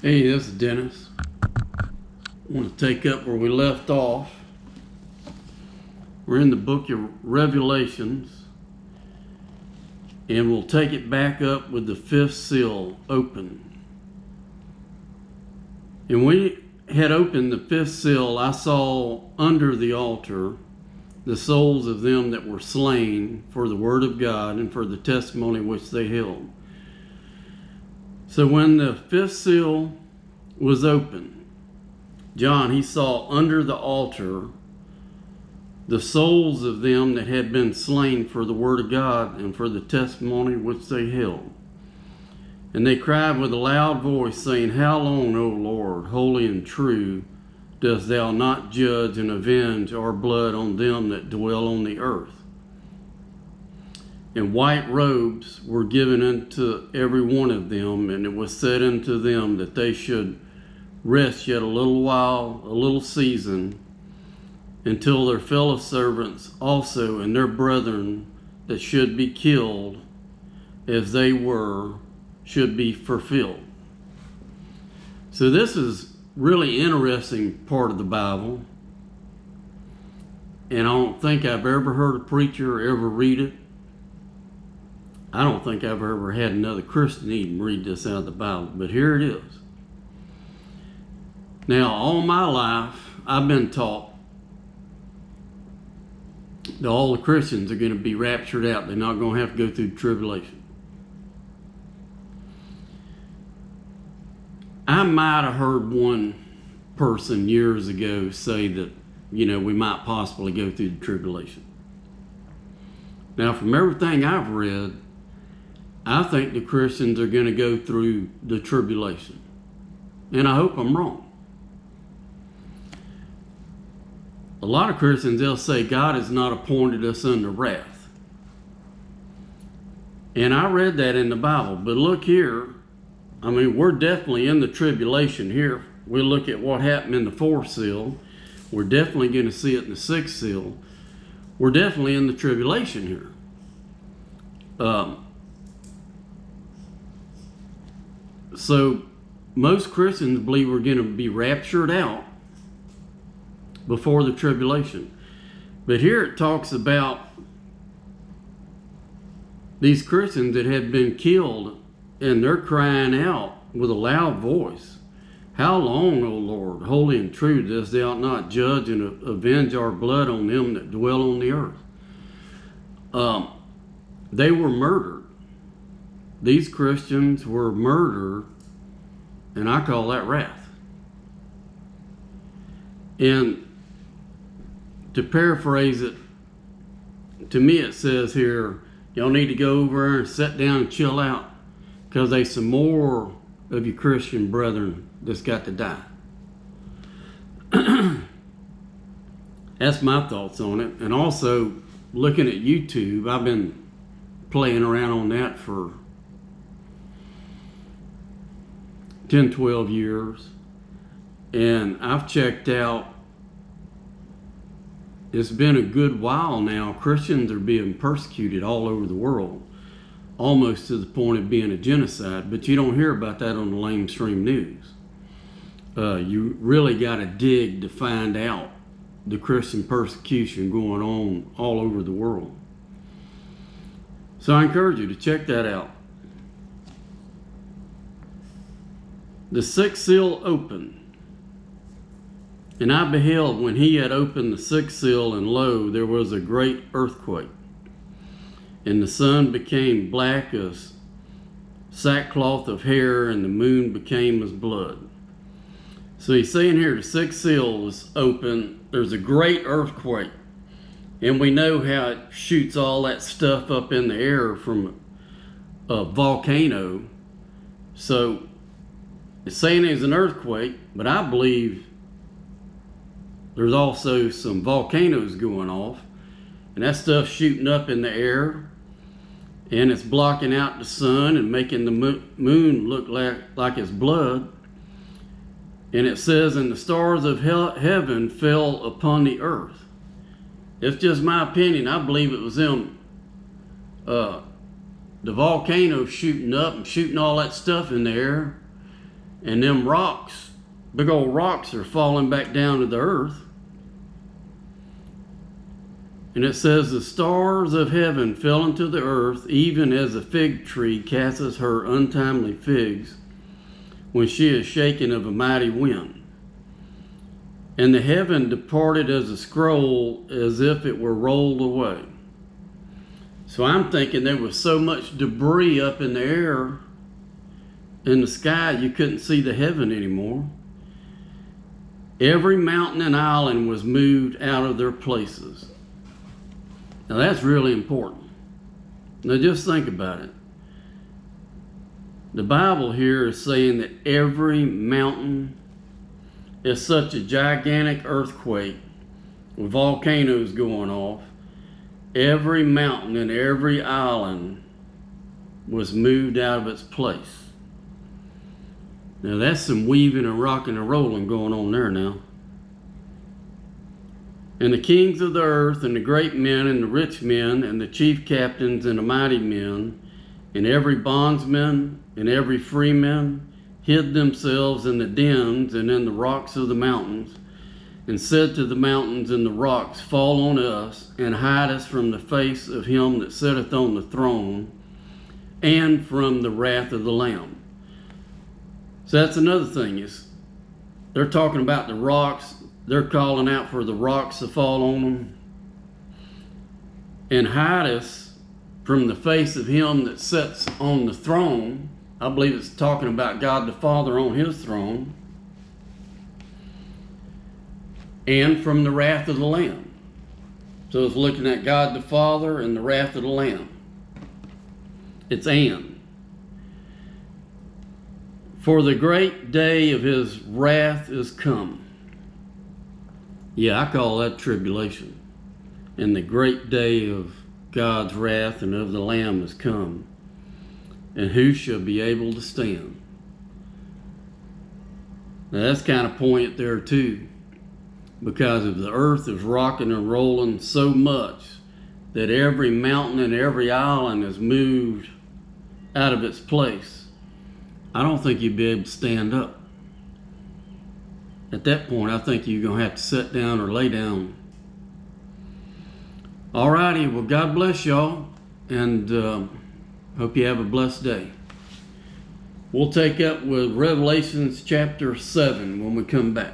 Hey, this is Dennis. I want to take up where we left off. We're in the book of Revelations, and we'll take it back up with the fifth seal open. And when we had opened the fifth seal, I saw under the altar the souls of them that were slain for the word of God and for the testimony which they held. So when the fifth seal was opened, John, he saw under the altar the souls of them that had been slain for the word of God and for the testimony which they held. And they cried with a loud voice, saying, How long, O Lord, holy and true, dost thou not judge and avenge our blood on them that dwell on the earth? And white robes were given unto every one of them, and it was said unto them that they should rest yet a little while, a little season, until their fellow servants also and their brethren that should be killed as they were should be fulfilled. So this is really interesting part of the Bible, and I don't think I've ever heard a preacher ever read it. I don't think I've ever had another Christian even read this out of the Bible, but here it is. Now, all my life, I've been taught that all the Christians are going to be raptured out. They're not going to have to go through the tribulation. I might have heard one person years ago say that, we might possibly go through the tribulation. Now, from everything I've read, I think the Christians are going to go through the tribulation. And I hope I'm wrong. A lot of Christians, they'll say God has not appointed us unto wrath. And I read that in the Bible. But look here, we're definitely in the tribulation here. We look at what happened in the fourth seal. We're definitely going to see it in the sixth seal. We're definitely in the tribulation here. So most Christians believe we're going to be raptured out before the tribulation. But here it talks about these Christians that had been killed, and they're crying out with a loud voice, How long, O Lord, holy and true, dost thou not judge and avenge our blood on them that dwell on the earth? They were murdered. These Christians were murdered, and I call that wrath. And to paraphrase it, to me it says here, y'all need to go over and sit down and chill out, because there's some more of your Christian brethren that's got to die. That's my thoughts on it. And also, looking at YouTube, I've been playing around on that for 10, 12 years. And I've checked out, it's been a good while now, Christians are being persecuted all over the world, almost to the point of being a genocide. But you don't hear about that on the mainstream news. You really got to dig to find out the Christian persecution going on all over the world. So I encourage you to check that out. The sixth seal opened. And I beheld when he had opened the sixth seal, and lo, there was a great earthquake. And the sun became black as sackcloth of hair, and the moon became as blood. So he's saying here the sixth seal was open. There's a great earthquake. And we know how it shoots all that stuff up in the air from a volcano. So it's saying there's an earthquake, but I believe there's also some volcanoes going off, and that stuff shooting up in the air, and it's blocking out the sun and making the moon look like it's blood. And it says, and the stars of heaven fell upon the earth. It's just my opinion. I believe it was them, the volcano shooting up and shooting all that stuff in the air. and them rocks, big old rocks, are falling back down to the earth. And it says, the stars of heaven fell into the earth, even as a fig tree casts her untimely figs when she is shaken of a mighty wind. And the heaven departed as a scroll, as if it were rolled away. So I'm thinking there was so much debris up in the air, in the sky, you couldn't see the heaven anymore. Every mountain and island was moved out of their places. Now that's really important. Now just think about it. The Bible here is saying that every mountain is such a gigantic earthquake with volcanoes going off. Every mountain and every island was moved out of its place. Now that's some weaving and rocking and rolling going on there now. And the kings of the earth, and the great men, and the rich men, and the chief captains, and the mighty men, and every bondsman, and every freeman, hid themselves in the dens and in the rocks of the mountains, and said to the mountains and the rocks, fall on us, and hide us from the face of him that sitteth on the throne, and from the wrath of the Lamb. So that's another thing, is they're talking about the rocks. They're calling out for the rocks to fall on them. And hide us from the face of him that sits on the throne. I believe it's talking about God the Father on his throne. And from the wrath of the Lamb. So it's looking at God the Father and the wrath of the Lamb. It's and. For the great day of his wrath is come. Yeah, I call that tribulation. And the great day of God's wrath and of the Lamb has come. And who shall be able to stand? Now that's kind of poignant there too. Because if the earth is rocking and rolling so much that every mountain and every island is moved out of its place, I don't think you'd be able to stand up. At that point, I think you're going to have to sit down or lay down. Alrighty, well, God bless y'all, and hope you have a blessed day. We'll take up with Revelations chapter 7 when we come back.